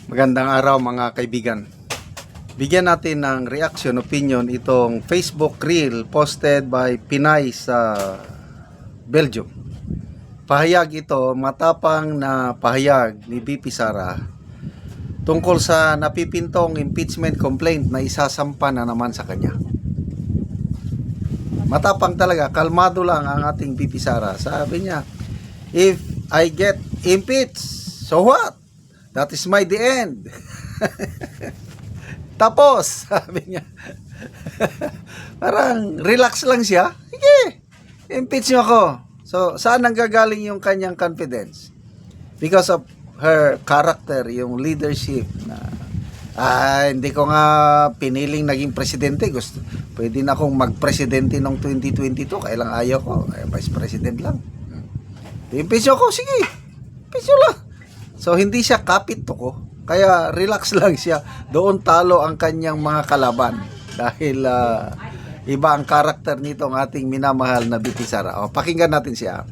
Magandang araw mga kaibigan. Bigyan natin ng reaction, opinion itong Facebook reel posted by Pinay sa Belgium. Pahayag ito, matapang na pahayag ni BP Sara tungkol sa napipintong impeachment complaint na isasampa na naman sa kanya. Matapang talaga, kalmado lang ang ating BP Sara. Sabi niya, if I get impeached, so what? That is my the end. Tapos, sabi niya. Parang relax lang siya. Sige, impeach niyo ako. So, saan nanggagaling yung kanyang confidence? Because of her character, yung leadership na hindi ko nga piniling naging presidente. Pwede na akong magpresidente noong 2022. Kailang ayaw ko. Vice President lang. Impeach ako, sige. Impeach nyo lang. So, hindi siya kapit to ko. Kaya, relax lang siya. Doon talo ang kanyang mga kalaban. Dahil, iba ang karakter nito ng ating minamahal na BP Sara. O, pakinggan natin siya.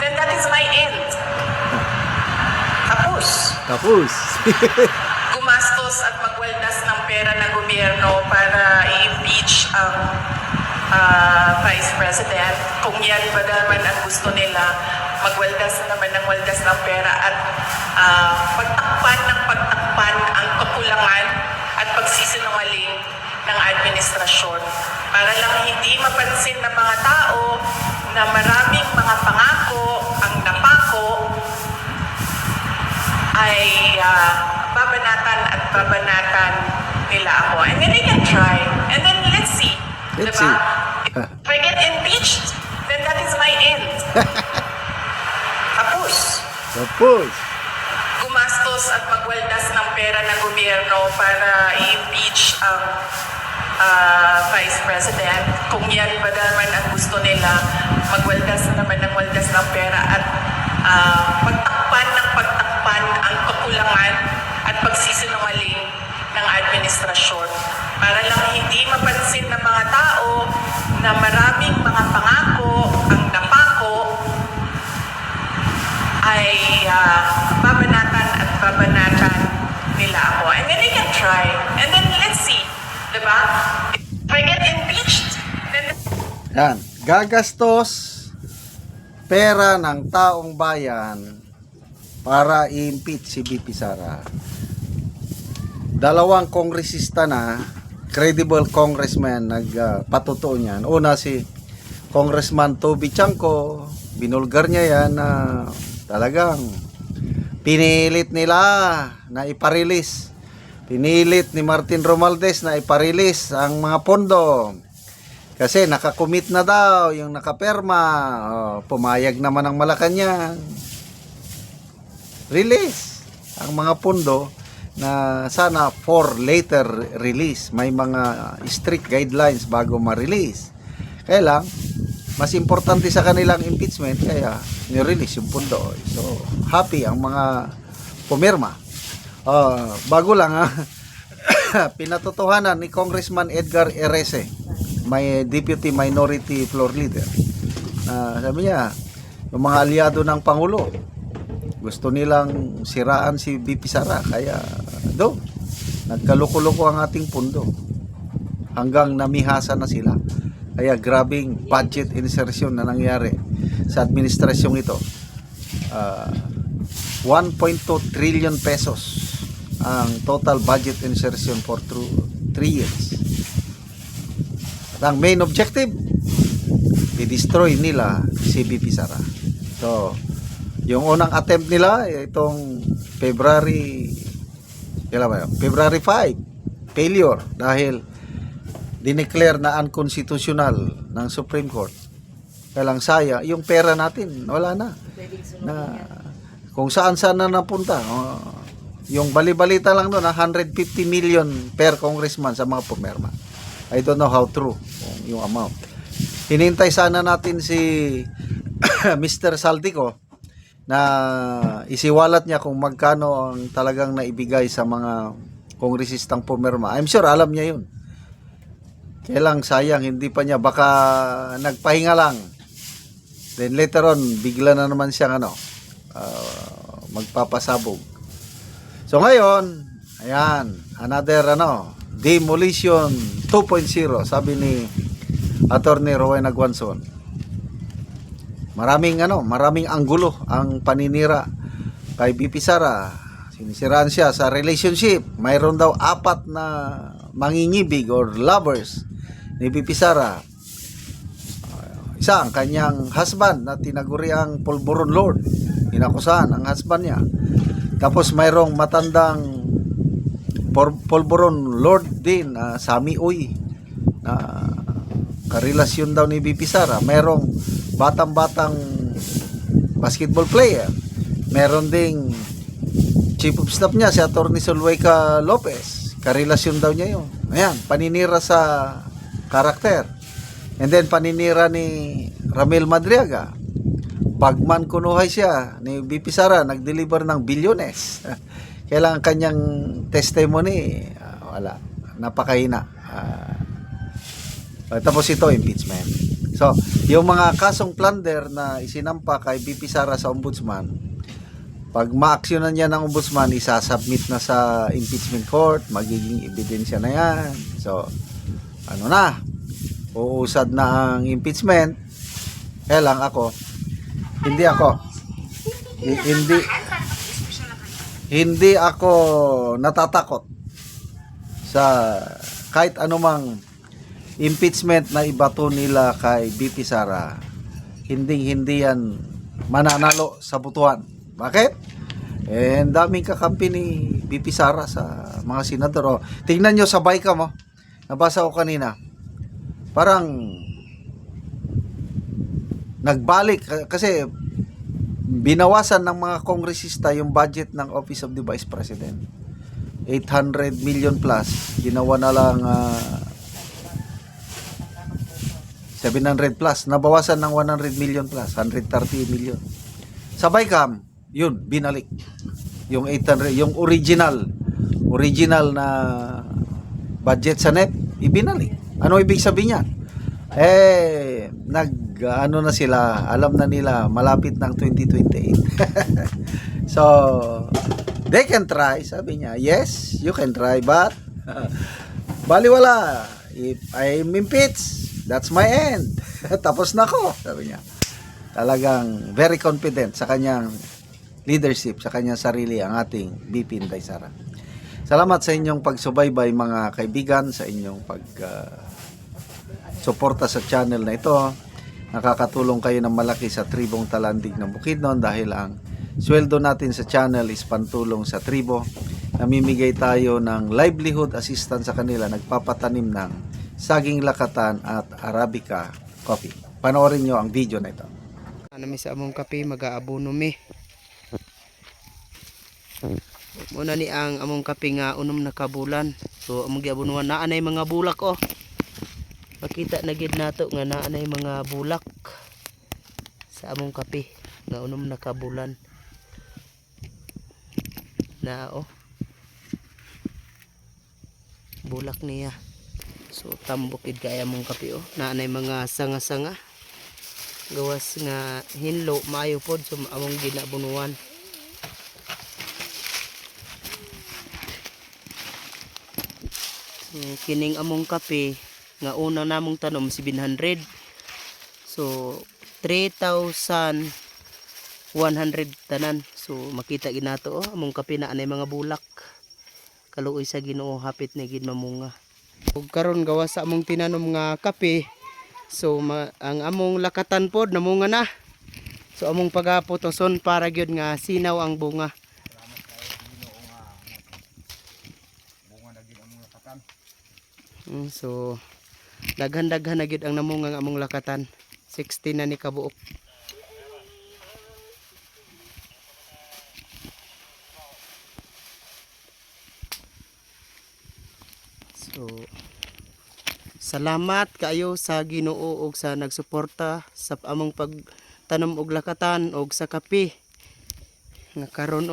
Then that is my end. Tapos. Tapos. Gumastos at magwaldas ng pera ng gobyerno para i-impeach ang Vice President. Kung yan ba naman ang gusto nila, magwaldas naman ng waldas ng pera at pagtakpan ang kakulangan at pagsisinungaling ng administrasyon. Para lang hindi mapansin ng mga tao na maraming mga pangako ang napako ay babanatan nila ako. And then they can try. And then let's see. Let's diba? see. If I get impeached, then that is my end. Tapos. Gumastos at magwaldas ng pera ng gobyerno para i-impeach ang Vice President. Kung yan ba naman ang gusto nila, magwaldas naman ng waldas ng pera at pagtakpan ang kakulangan at pagsisinungaling ng administrasyon. Para lang hindi mapansin ng mga tao na maraming mga pangako ang napako ay babanatan nila ako. And then they can try. And then let's see. Diba? If I get impeached, then... Yan. Gagastos pera ng taong bayan para i-impeach si BP Sara. Dalawang kongresista na, credible congressman, nagpatutuo niyan. Una si Congressman Toby Chanco, binulgar niya yan na talagang pinilit nila na iparelease. Pinilit ni Martin Romualdez na iparelease ang mga pondo. Kasi nakakomit na daw yung nakaperma. Pumayag naman ang Malacanang. Release ang mga pondo na sana for later release. May mga strict guidelines bago ma-release. Kaya lang, mas importante sa kanilang impeachment, kaya ni-release yung pondo. So, happy ang mga pumirma. Bago lang pinatotohanan ni Congressman Edgar Erese, may Deputy Minority Floor Leader. Sabi niya, yung mga aliado ng Pangulo, gusto nilang siraan si BP Sara, kaya nagkaluko-luko ang ating pondo hanggang namihasa na sila. Kaya grabing budget insertion na nangyari sa administrasyong ito. 1.2 trillion pesos ang total budget insertion for 3 years. At ang main objective, i-destroy nila si BP Sara. So, yung unang attempt nila, itong February 5, failure dahil dineclare na unconstitutional ng Supreme Court. Kaya lang saya, yung pera natin, wala na. Kung saan-saan na napunta. Yung bali-balita lang doon, 150 million per congressman sa mga pumirma. I don't know how true yung amount. Hinintay sana natin si Mr. Saldico na isiwalat niya kung magkano ang talagang naibigay sa mga kongresistang pumirma. I'm sure alam niya yun. Kaya lang sayang, hindi pa niya, baka nagpahinga lang. Then later on, bigla na naman siyang magpapasabog. So ngayon, ayan, another demolition 2.0, sabi ni Attorney Rowena Guanzon. Maraming anggulo ang paninira kay BP Sara. Sinisiraan siya sa relationship. Mayroon daw 4 na mangingibig or lovers ni BP Sara. Isa ang kanyang husband na tinaguriang Polvoron Lord. Inakusahan ang husband niya. Tapos mayroong matandang Polvoron Lord din, Sami Uy, na karelasyon daw ni BP Sara. Mayroong batang-batang basketball player. Meron ding chief of staff niya, si Atty. Zulueta Lopez. Karelasyon daw niya yun. Ayan, paninira sa karakter. And then paninira ni Ramil Madriaga. Pagman kunuhay siya ni BP Sara, nag-deliver ng bilyones. Kailangan kanyang testimony, wala, napakahina. Tapos ito, impeachment. So, yung mga kasong plunder na isinampa kay BP Sara sa ombudsman, pag ma-actionan niya ng ombudsman, isasubmit na sa impeachment court, magiging ebidensya na yan. So, uusad na ang impeachment. Kaya lang hindi ako natatakot sa kahit anumang impeachment na ibato nila kay BP Sara. Hindi yan mananalo sa butuan. Bakit? Ang daming kakampi ni BP Sara sa mga senador. Tingnan nyo sa Baycam mo. Nabasa ko kanina. Parang nagbalik kasi binawasan ng mga kongresista yung budget ng Office of the Vice President. 800 million plus. Ginawa na lang 700 plus. Nabawasan ng 100 million plus. 130 million. Sa Baycam, yun, binalik. Yung 800, yung original na budget sa NEP, ibinalik. Ano ibig sabihin niya? Na sila, alam na nila, malapit ng 2028. So, they can try, sabi niya. Yes, you can try, but baliwala. If I'm impeached, that's my end. Tapos na ako, sabi niya. Talagang very confident sa kanyang leadership, sa kanyang sarili, ang ating BP Inday Sara. Salamat sa inyong pagsubaybay mga kaibigan, sa inyong suporta sa channel na ito. Nakakatulong kayo ng malaki sa tribong Talandig ng Bukidnon dahil ang sweldo natin sa channel is pantulong sa tribo. Namimigay tayo ng livelihood assistance sa kanila, nagpapatanim ng saging lakatan at Arabica coffee. Panoorin nyo ang video na ito. Nami sa among kape mag-aabono mi. Muna ni ang among kape nga unom na kabulan. So among giabunuan naa nay mga bulak Makita na gid nato nga naa nay mga bulak sa among kape nga unom na kabulan. Bulak niya. So tambokid kay among kape naa nay mga sanga-sanga. Gawas nga hinlo maayo pod so among ginabunuan. Kining among kape nga una namong tanom 700. So 3,100 tanan. So makita ginato among kape na anay mga bulak. Kaluoy sa Ginoo hapit na gid mamunga. Ug karon gawas sa among tinanom nga kape. So ang among lakatan pod namunga na. So among pagaputoson para gyud nga sinaw ang bunga. So daghan-daghan na gyud ang namunga ang among lakatan. 16 na ni kabuok. So salamat kayo sa Ginoo ug sa nagsuporta sa among pagtanom og lakatan og sa kape. Nga karon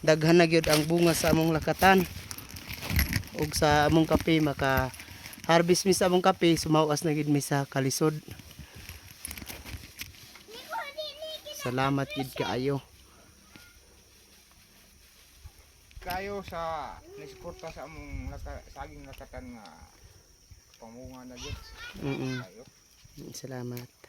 daghan na gyud ang bunga sa among lakatan. Ug sa among kape maka harvest mi sa among kape, sumawas na gid mi sa kalisod. Salamat gid kaayo. kayo sa nisuporta sa among saging lakatan nga pamunga na gyud. Mm. Kayo. Salamat.